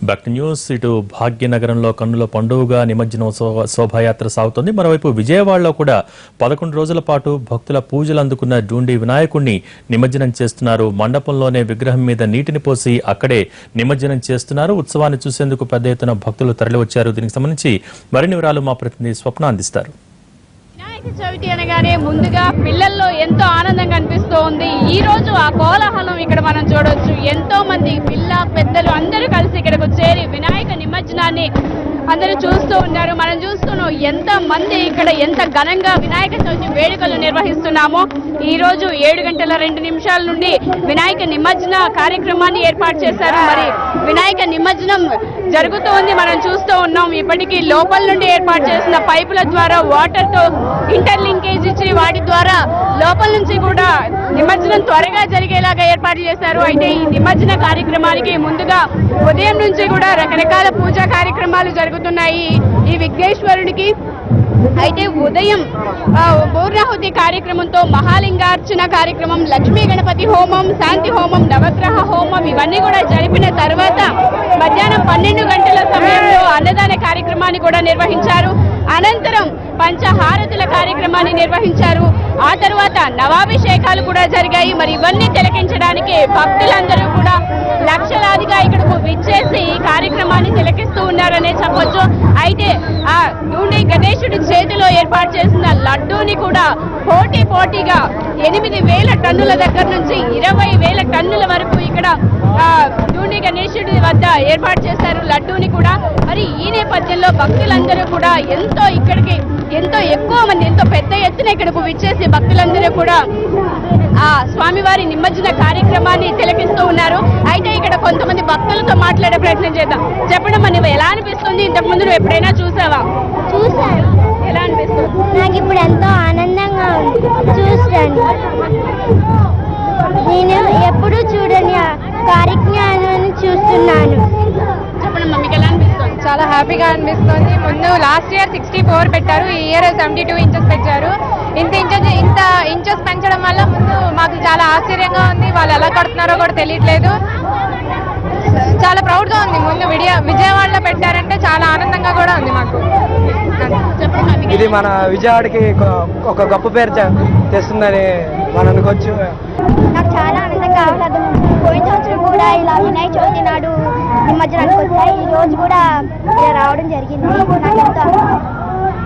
Back to news. ఇటు భాగ్యనగరంలో కన్నుల పండుగగా నిమజ్జనోత్సవ శోభాయాత్ర సాగుతోంది. మరోవైపు విజయవాడలో కూడా 11 రోజుల పాటు భక్తుల పూజలు అందుకున్న డూండి వినాయకుడిని నిమజ్జనం చేస్తున్నారు. మండపంలోనే విగ్రహం మీద నీటిని పోసి అక్కడే నిమజ్జనం చేస్తున్నారు. ఉత్సవాన్ని చూసేందుకు పెద్ద ఎత్తున భక్తులు తరలివచ్చారు. దీనికి సంబంధించి మరిన్ని వివరాలు మా ప్రతినిధి స్వప్న అందిస్తారు. వినాయక చవితి అనగానే ముందుగా పిల్లల్లో ఎంతో ఆనందంగా అనిపిస్తూ ఉంది. ఈ రోజు ఆ కోలాహలం ఇక్కడ మనం చూడొచ్చు. ఎంతో మంది పిల్ల పెద్దలు అందరూ కలిసి ఇక్కడకు చేరి వినాయక నిమజ్జనాన్ని అందరూ చూస్తూ ఉన్నారు. మనం చూస్తున్నాం ఎంత మంది ఇక్కడ ఎంత ఘనంగా వినాయక చవితి వేడుకలు నిర్వహిస్తున్నామో. ఈ రోజు 7:02 నుండి వినాయక నిమజ్జన కార్యక్రమాన్ని ఏర్పాటు చేశారు. మరి వినాయక నిమజ్జనం జరుగుతోంది, మనం చూస్తూ ఉన్నాం. ఇప్పటికీ లోపల నుండి ఏర్పాటు చేసిన పైపుల ద్వారా వాటర్ తో ఇంటర్లింకేజ్ ఇచ్చి వాటి ద్వారా లోపల నుంచి కూడా నిమజ్జనం త్వరగా జరిగేలాగా ఏర్పాటు చేశారు. అయితే ఈ నిమజ్జన కార్యక్రమానికి ముందుగా ఉదయం నుంచి కూడా రకరకాల పూజా కార్యక్రమాలు జరుగుతున్నాయి ఈ విఘ్నేశ్వరుడికి. అయితే ఉదయం పూర్ణాహుతి కార్యక్రమంతో మహాలింగార్చన కార్యక్రమం, లక్ష్మీ గణపతి హోమం, శాంతి హోమం, నవగ్రహ హోమం ఇవన్నీ కూడా జరిపిన తర్వాత మధ్యాహ్నం 12 గంటల సమయంలో అన్నదాన కార్యక్రమాన్ని కూడా నిర్వహించారు. అనంతరం పంచహారతుల కార్యక్రమాన్ని నిర్వహించారు. ఆ తర్వాత నవాభిషేకాలు కూడా జరిగాయి. మరి ఇవన్నీ తిలకించడానికి భక్తులందరూ కూడా లక్షలాదిగా ఇక్కడకు విచ్చేసి ఈ కార్యక్రమాన్ని తిలకిస్తూ ఉన్నారనే చెప్పొచ్చు. అయితే ఆ డూండి గణేశుడి చేతిలో ఏర్పాటు చేసిన లడ్డూని కూడా పోటీగా 8,000 టన్నుల దగ్గర నుంచి 20,000 టన్నుల వరకు ఇక్కడ డూండి గణేశుడి వద్ద ఏర్పాటు చేశారు లడ్డూని కూడా. మరి ఈ నేపథ్యంలో భక్తులందరూ కూడా ఎంతో ఎక్కువ మంది ఎంతో పెద్ద ఎత్తున ఇక్కడకు విచ్చేసి భక్తులందరూ కూడా ఆ స్వామివారి నిమజ్జన కార్యక్రమాన్ని తిలకిస్తూ ఉన్నారు. అయితే ఇక్కడ కొంతమంది భక్తులతో మాట్లాడే ప్రయత్నం చేద్దాం. చెప్పండి, నువ్వు ఎలా అనిపిస్తుంది? ఇంతకు ముందు నువ్వు ఎప్పుడైనా చూసావా? చూసాను. ఎలా అనిపిస్తుంది? నాకు ఇప్పుడు ఎంతో ఆనందంగా ఉంది. చూస్తాను, నేను ఎప్పుడు చూడని కార్యక్రమాన్ని చూస్తున్నాను. చెప్పండి, మీకు ఎలా అనిపిస్తుంది? చాలా హ్యాపీగా అనిపిస్తుంది. ముందు లాస్ట్ ఇయర్ 64 పెట్టారు, ఈ ఇయర్ 72 ఇంచెస్ పెంచారు. ఇంత ఇంచెస్ పెంచడం వల్ల ముందు మాకు చాలా ఆశ్చర్యంగా ఉంది. వాళ్ళు ఎలా కడుతున్నారో కూడా తెలియట్లేదు. చాలా ప్రౌడ్గా ఉంది. ముందు విజయవాడలో పెట్టారంటే చాలా ఆనందంగా కూడా ఉంది మాకు. ఇది మన విజయవాడకి ఒక గొప్ప పేరు తెస్తుందని మనం అనుకోవచ్చు. నాకు చాలా ఆనందంగా ఆహ్లాదం. పోయిన సంవత్సరం కూడా ఇలా వినాయక చవితి నాడు నిమజ్జనానికి వచ్చాయి. ఈ రోజు కూడా ఇలా రావడం జరిగింది. నాకు ఎంతో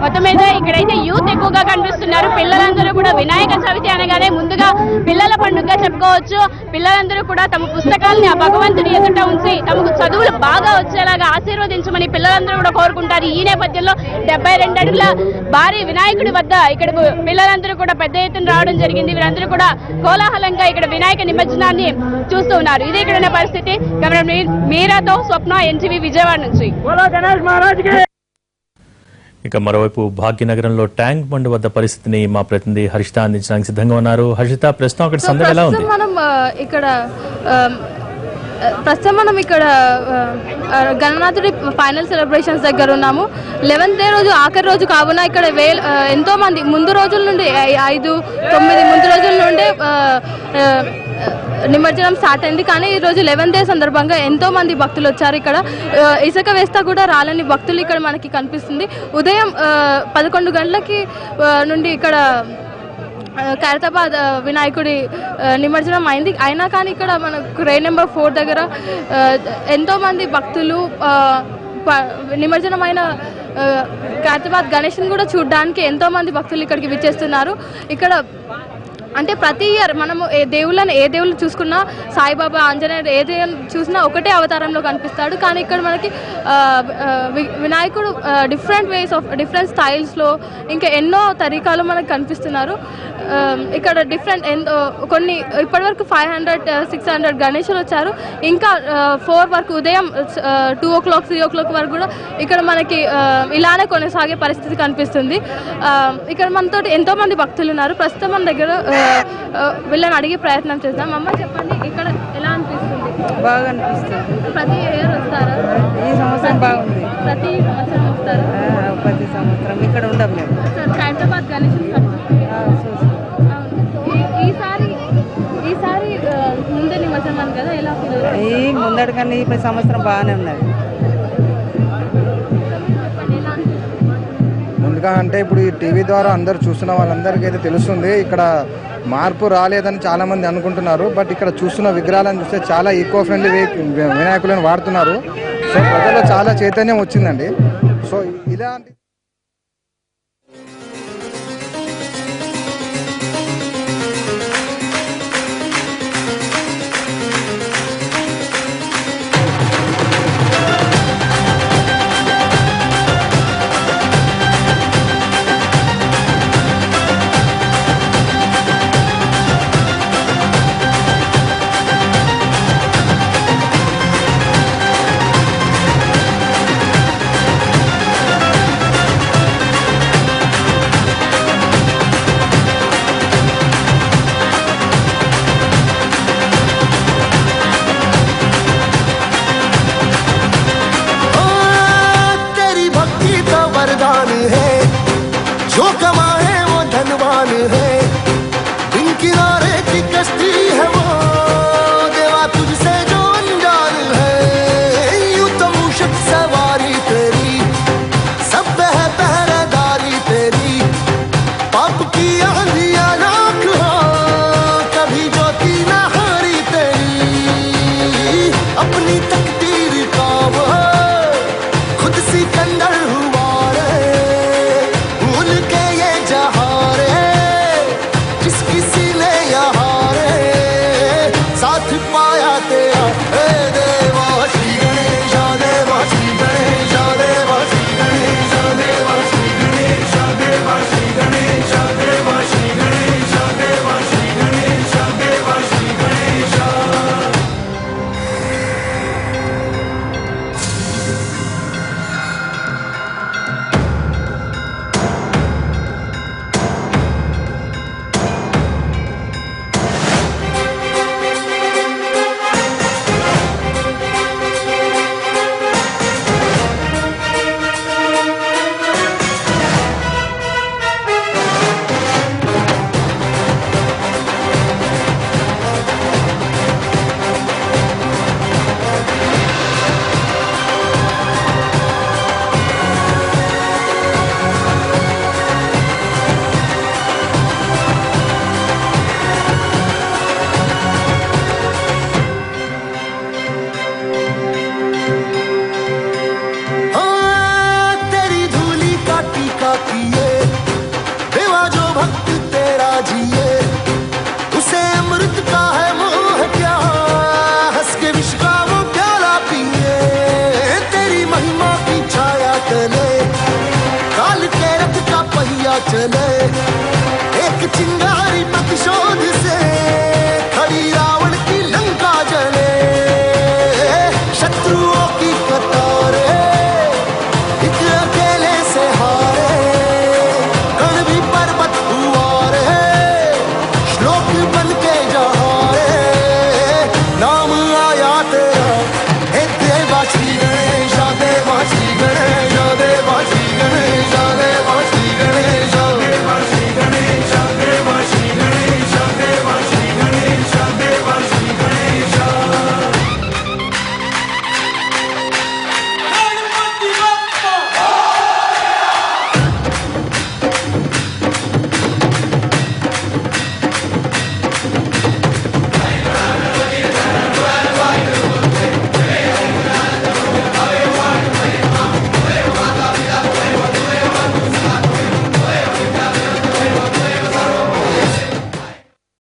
మొత్తం మీద ఇక్కడైతే యూత్ ఎక్కువగా కనిపిస్తున్నారు. పిల్లలందరూ కూడా వినాయక చవితి అనగానే ముందుగా పిల్లల పండుగగా చెప్పుకోవచ్చు. పిల్లలందరూ కూడా తమ పుస్తకాలని ఆ భగవంతుని ఎదుట ఉంచి తమకు చదువులు బాగా వచ్చేలాగా ఆశీర్వదించమని పిల్లలందరూ కూడా కోరుకుంటారు. ఈ నేపథ్యంలో 72 అడుగుల భారీ వినాయకుడి వద్ద ఇక్కడకు పిల్లలందరూ కూడా పెద్ద ఎత్తున రావడం జరిగింది. వీరందరూ కూడా కోలాహలంగా ఇక్కడ వినాయక నిమజ్జనాన్ని చూస్తూ ఉన్నారు. ఇదే ఇక్కడ పరిస్థితి. కెమెరామెన్ మీరాతో స్వప్న, ఎన్టీవీ విజయవాడ నుంచి. ఇక మరోవైపు భాగ్యనగరంలో ట్యాంక్ బండ్ వద్ద పరిస్థితిని మా ప్రతినిధి హర్షిత అందించడానికి సిద్ధంగా ఉన్నారు. హర్షిత, ప్రస్తుతం అక్కడ సందడి ఎలా ఉంది? ప్రస్తుతం మనం ఇక్కడ గణనాథుడి ఫైనల్ సెలబ్రేషన్స్ దగ్గర ఉన్నాము. 11th డే రోజు ఆఖరి రోజు కావున ఇక్కడ ఎంతో మంది ముందు రోజుల నుండి 5-9 ముందు రోజుల నుండి నిమజ్జనం స్టార్ట్ అయింది. కానీ ఈరోజు 11th డే సందర్భంగా ఎంతో మంది భక్తులు వచ్చారు. ఇక్కడ ఇసుక వేస్తా కూడా రాలని భక్తులు ఇక్కడ మనకి కనిపిస్తుంది. ఉదయం 11 గంటలకి నుండి ఇక్కడ ఖైరతాబాద్ వినాయకుడి నిమజ్జనం అయింది. అయినా కానీ ఇక్కడ మనకు రే నెంబర్ 4 దగ్గర ఎంతోమంది భక్తులు నిమజ్జనమైన ఖైరతాబాద్ గణేష్ని కూడా చూడడానికి ఎంతోమంది భక్తులు ఇక్కడికి విచ్చేస్తున్నారు. ఇక్కడ అంటే ప్రతి ఇయర్ మనము ఏ దేవుళ్ళు చూసుకున్నా, సాయిబాబా, ఆంజనేయుడు ఏ దేవుని చూసినా ఒకటే అవతారంలో కనిపిస్తాడు. కానీ ఇక్కడ మనకి వినాయకుడు డిఫరెంట్ స్టైల్స్లో ఇంకా ఎన్నో తరీకాలు మనకు కనిపిస్తున్నారు. ఇక్కడ కొన్ని ఇప్పటివరకు 500-600 గణేశులు వచ్చారు. ఇంకా 4 వరకు ఉదయం 2 o'clock 3 o'clock వరకు కూడా ఇక్కడ మనకి ఇలానే కొనసాగే పరిస్థితి కనిపిస్తుంది. ఇక్కడ మనతో ఎంతో మంది భక్తులు ఉన్నారు. ప్రస్తుతం మన దగ్గర వీళ్ళని అడిగే ప్రయత్నం చేద్దాం. అమ్మ, చెప్పండి, ఇక్కడ ఎలా అనిపిస్తుంది? బాగా అనిపిస్తుంది. ప్రతి ఇయర్ వస్తారా? ఈ సంవత్సరం బాగుంది. ప్రతి సంవత్సరం వస్తారా? ప్రతి సంవత్సరం ఇక్కడ ఉండం మేము. ఖైరతాబాద్ గణేశుని ఈసారి ముందే నిమజ్జనం కదా, ఎలా ఫీల్ అవుతుంది? ఈ ముందటి కన్నా ఈ సంవత్సరం బాగానే ఉన్నది. ఎందుకంటే ఇప్పుడు ఈ టీవీ ద్వారా అందరు చూస్తున్న వాళ్ళందరికీ అయితే తెలుస్తుంది ఇక్కడ మార్పు రాలేదని చాలామంది అనుకుంటున్నారు. బట్ ఇక్కడ చూస్తున్న విగ్రహాలను చూస్తే చాలా ఈకో ఫ్రెండ్లీ వినాయకులను వాడుతున్నారు. సో ప్రజల్లో చాలా చైతన్యం వచ్చిందండి. సో ఇలాంటి जो कमाए वो धनवान है, बिन किनारे की कश्ती है वो, देवा तुझसे जो अनजान है। यूं तो मूषक सवारी तेरी, सब है पहरेदारी तेरी, पाप की आंधियां राख हो, कभी ज्योति न हारी तेरी, अपनी तक